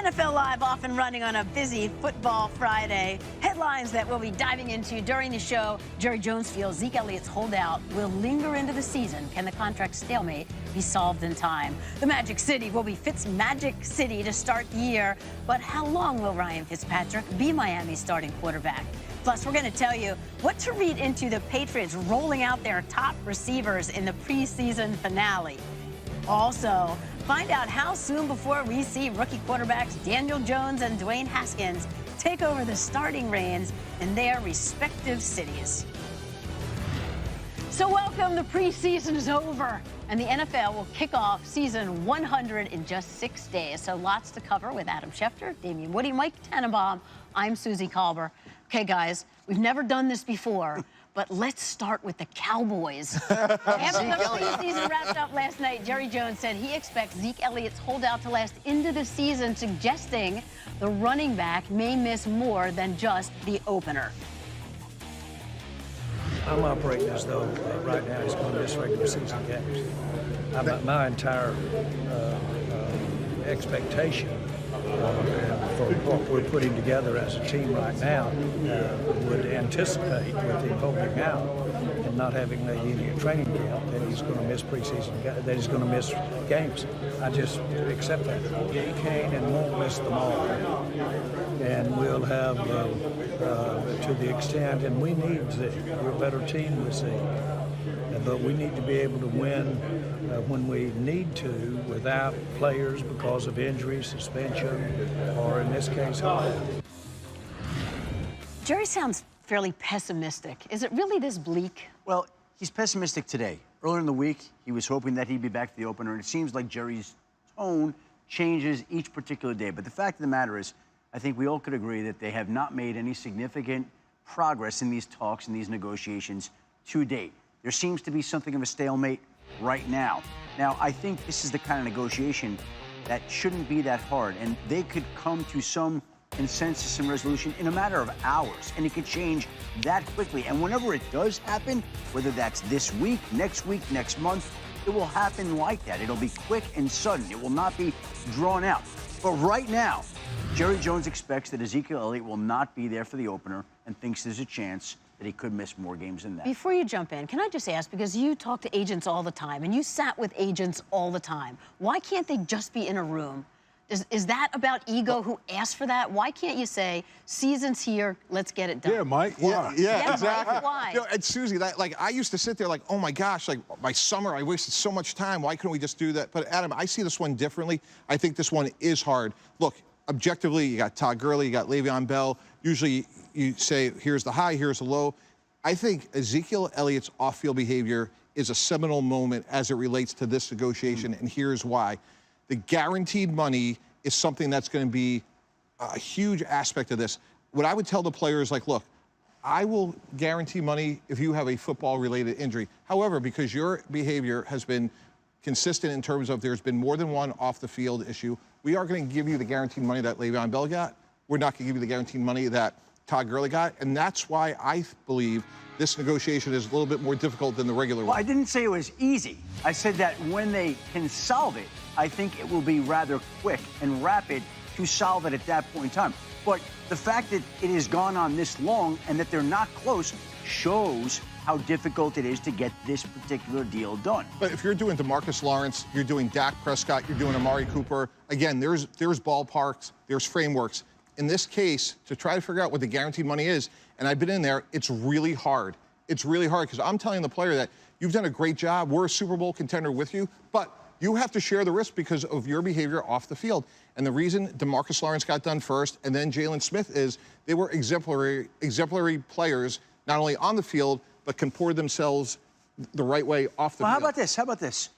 NFL Live off and running on a busy Football Friday. Headlines that we'll be diving into during the show. Jerry Jones feels Zeke Elliott's holdout will linger into the season. Can the contract stalemate be solved in time? The Magic City will be Fitz Magic City to start the year. But how long will Ryan Fitzpatrick be Miami's starting quarterback? Plus, we're going to tell you what to read into the Patriots rolling out their top receivers in the preseason finale. Also, find out how soon before we see rookie quarterbacks Daniel Jones and Dwayne Haskins take over the starting reins in their respective cities. So welcome, the preseason is over, and the NFL will kick off season 100 in just 6 days. So lots to cover with Adam Schefter, Damian Woody, Mike Tannenbaum. I'm Susie Colber. Okay, guys, we've never done this before, but let's start with the Cowboys. After the preseason wrapped up last night, Jerry Jones said he expects Zeke Elliott's holdout to last into the season, suggesting the running back may miss more than just the opener. I'm operating as though right now he's going to miss regular season games. My entire expectation for what we're putting together as a team right now would anticipate with him holding out and not having the immediate training camp that he's going to miss preseason, that he's going to miss games. I just accept that. He can and won't miss them all. And we'll have, to the extent, and we need Zeke. We're a better team with Zeke. But we need to be able to win when we need to without players because of injury, suspension, or in this case, holdout. Jerry sounds fairly pessimistic. Is it really this bleak? Well, he's pessimistic today. Earlier in the week, he was hoping that he'd be back to the opener, and it seems like Jerry's tone changes each particular day. But the fact of the matter is, I think we all could agree that they have not made any significant progress in these talks and these negotiations to date. There seems to be something of a stalemate right now. Now, I think this is the kind of negotiation that shouldn't be that hard, and they could come to some consensus and resolution in a matter of hours, and it could change that quickly. And whenever it does happen, whether that's this week, next month, it will happen like that. It'll be quick and sudden. It will not be drawn out. But right now, Jerry Jones expects that Ezekiel Elliott will not be there for the opener and thinks there's a chance that he could miss more games than that. Before you jump in, can I just ask, because you talk to agents all the time and you sat with agents all the time, why can't they just be in a room? Is that about ego? Who asked for that? Why can't you say, season's here, let's get it done? Yeah, Mike. Yeah, exactly. Mike, why? You know, and Susie, I used to sit there like, oh my gosh, like my summer, I wasted so much time. Why couldn't we just do that? But Adam, I see this one differently. I think this one is hard. Look, objectively, you got Todd Gurley, you got Le'Veon Bell. Usually you say, here's the high, here's the low. I think Ezekiel Elliott's off-field behavior is a seminal moment as it relates to this negotiation, and here's why. The guaranteed money is something that's going to be a huge aspect of this. What I would tell the players, like, look, I will guarantee money if you have a football-related injury. However, because your behavior has been consistent in terms of there's been more than one off-the-field issue, we are going to give you the guaranteed money that Le'Veon Bell got. We're not going to give you the guaranteed money that Todd Gurley got, and that's why I believe this negotiation is a little bit more difficult than the regular one. I didn't say it was easy. I said that when they can solve it, I think it will be rather quick and rapid to solve it at that point in time. But the fact that it has gone on this long and that they're not close shows how difficult it is to get this particular deal done. But if you're doing DeMarcus Lawrence, you're doing Dak Prescott, you're doing Amari Cooper, again, there's ballparks, there's frameworks. In this case, to try to figure out what the guaranteed money is, and I've been in there, it's really hard. It's really hard because I'm telling the player that you've done a great job. We're a Super Bowl contender with you, but you have to share the risk because of your behavior off the field. And the reason DeMarcus Lawrence got done first and then Jalen Smith is they were exemplary players, not only on the field, but comported themselves the right way off the field. How about this? How about this?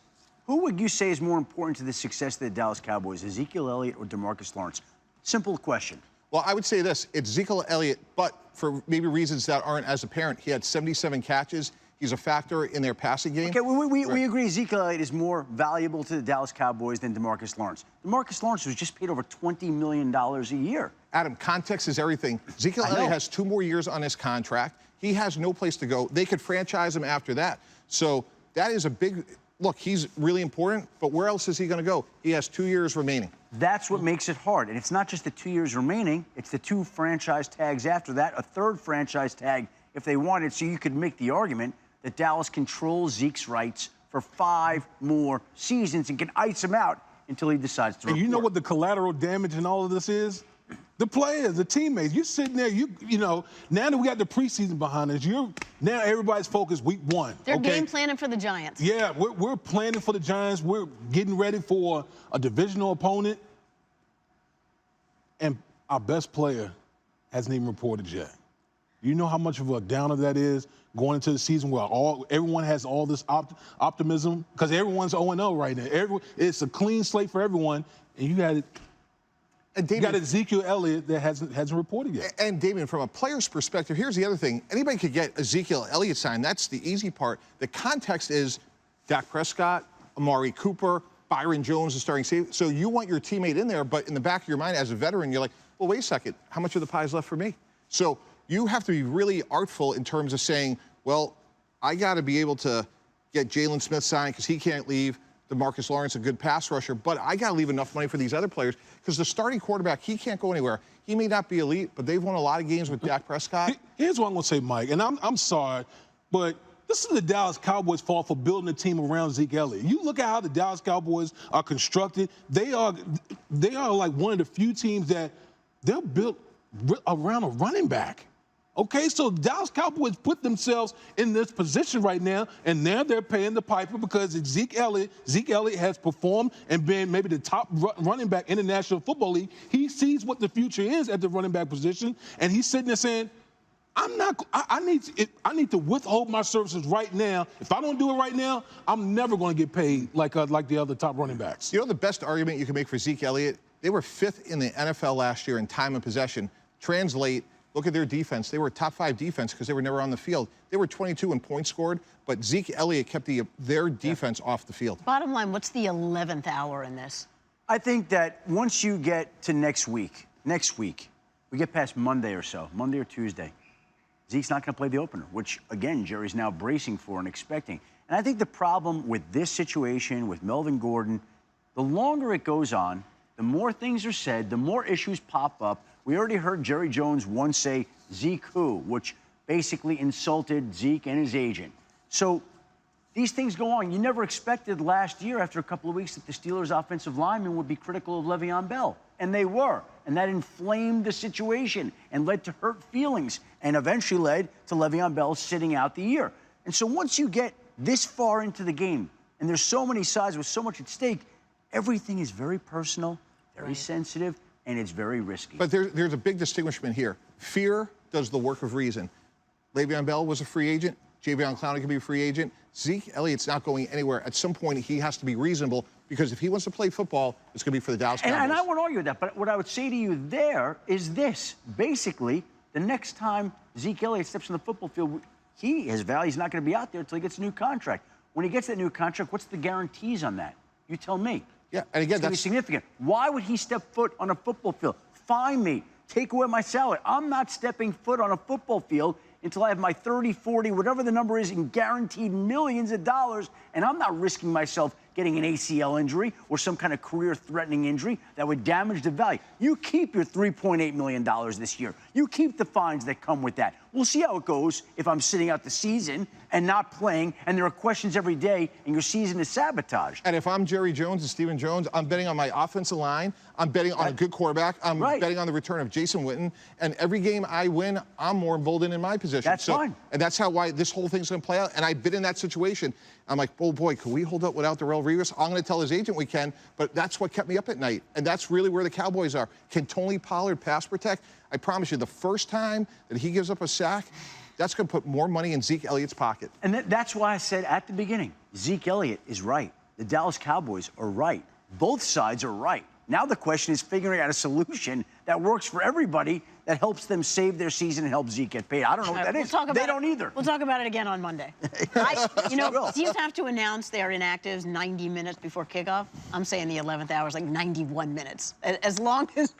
Who would you say is more important to the success of the Dallas Cowboys, Ezekiel Elliott or DeMarcus Lawrence? Simple question. Well, I would say this. It's Ezekiel Elliott, but for maybe reasons that aren't as apparent. He had 77 catches. He's a factor in their passing game. Okay, we agree Ezekiel Elliott is more valuable to the Dallas Cowboys than DeMarcus Lawrence. DeMarcus Lawrence was just paid over $20 million a year. Adam, context is everything. Ezekiel Elliott has 2 more years on his contract. He has no place to go. They could franchise him after that. So that is a big look, he's really important, but where else is he going to go? He has 2 years remaining. That's what makes it hard. And it's not just the 2 years remaining, it's the 2 franchise tags after that, a 3rd franchise tag if they wanted. So you could make the argument that Dallas controls Zeke's rights for 5 more seasons and can ice him out until he decides to report. And you know what the collateral damage in all of this is? The players, the teammates. You're sitting there, you know, now that we got the preseason behind us, now everybody's focused week 1. They're game planning for the Giants. Yeah, we're planning for the Giants. We're getting ready for a divisional opponent. And our best player hasn't even reported yet. You know how much of a downer that is going into the season where everyone has all this optimism? Because everyone's 0-0 right now. It's a clean slate for everyone. And you got Ezekiel Elliott that hasn't reported yet. And, Damian, from a player's perspective, here's the other thing. Anybody could get Ezekiel Elliott signed. That's the easy part. The context is Dak Prescott, Amari Cooper, Byron Jones is starting safety. So you want your teammate in there, but in the back of your mind as a veteran, you're like, well, wait a second. How much of the pie is left for me? So you have to be really artful in terms of saying, well, I got to be able to get Jalen Smith signed because he can't leave. DeMarcus Lawrence, a good pass rusher, but I got to leave enough money for these other players because the starting quarterback, he can't go anywhere. He may not be elite, but they've won a lot of games with Dak Prescott. Here's what I'm going to say, Mike, and I'm sorry, but this is the Dallas Cowboys' fault for building a team around Zeke Elliott. You look at how the Dallas Cowboys are constructed. They are like one of the few teams that they're built around a running back. Okay, so Dallas Cowboys put themselves in this position right now, and now they're paying the piper because Zeke Elliott has performed and been maybe the top running back in the National Football League. He sees what the future is at the running back position, and he's sitting there saying, I need to withhold my services right now. If I don't do it right now, I'm never going to get paid like the other top running backs. You know the best argument you can make for Zeke Elliott? They were 5th in the NFL last year in time of possession. Translate. Look at their defense. They were a top 5 defense because they were never on the field. They were 22 in points scored, but Zeke Elliott kept their defense off the field. Bottom line, what's the 11th hour in this? I think that once you get to next week, we get past Monday or so, Monday or Tuesday, Zeke's not going to play the opener, which, again, Jerry's now bracing for and expecting. And I think the problem with this situation, with Melvin Gordon, the longer it goes on, the more things are said, the more issues pop up. We already heard Jerry Jones once say, Zeke who, which basically insulted Zeke and his agent. So these things go on. You never expected last year, after a couple of weeks, that the Steelers' offensive linemen would be critical of Le'Veon Bell. And they were. And that inflamed the situation and led to hurt feelings and eventually led to Le'Veon Bell sitting out the year. And so once you get this far into the game, and there's so many sides with so much at stake, everything is very personal, very sensitive, and it's very risky. But there's a big distinguishment here. Fear does the work of reason. Le'Veon Bell was a free agent. Jadeveon Clowney can be a free agent. Zeke Elliott's not going anywhere. At some point, he has to be reasonable because if he wants to play football, it's going to be for the Dallas Cowboys. And I won't argue with that, but what I would say to you there is this. Basically, the next time Zeke Elliott steps on the football field, his value's not going to be out there until he gets a new contract. When he gets that new contract, what's the guarantees on that? You tell me. Yeah, and again, that's significant. Why would he step foot on a football field? Fine me. Take away my salary. I'm not stepping foot on a football field until I have my 30, 40, whatever the number is, in guaranteed millions of dollars, and I'm not risking myself getting an ACL injury or some kind of career-threatening injury that would damage the value. You keep your $3.8 million this year. You keep the fines that come with that. We'll see how it goes if I'm sitting out the season and not playing, and there are questions every day, and your season is sabotaged. And if I'm Jerry Jones and Stephen Jones, I'm betting on my offensive line. I'm betting on a good quarterback. I'm betting on the return of Jason Witten. And every game I win, I'm more emboldened in my position. That's fine. And that's why this whole thing's going to play out. And I've been in that situation. I'm like, oh, boy, can we hold up without Darrelle Revis? I'm going to tell his agent we can, but that's what kept me up at night. And that's really where the Cowboys are. Can Tony Pollard pass protect? I promise you, the first time that he gives up a sack, that's going to put more money in Zeke Elliott's pocket. And that's why I said at the beginning, Zeke Elliott is right. The Dallas Cowboys are right. Both sides are right. Now the question is figuring out a solution that works for everybody, that helps them save their season and help Zeke get paid. I don't know what that is. They don't either. We'll talk about it again on Monday. Teams have to announce their inactives 90 minutes before kickoff. I'm saying the 11th hour is like 91 minutes. As long as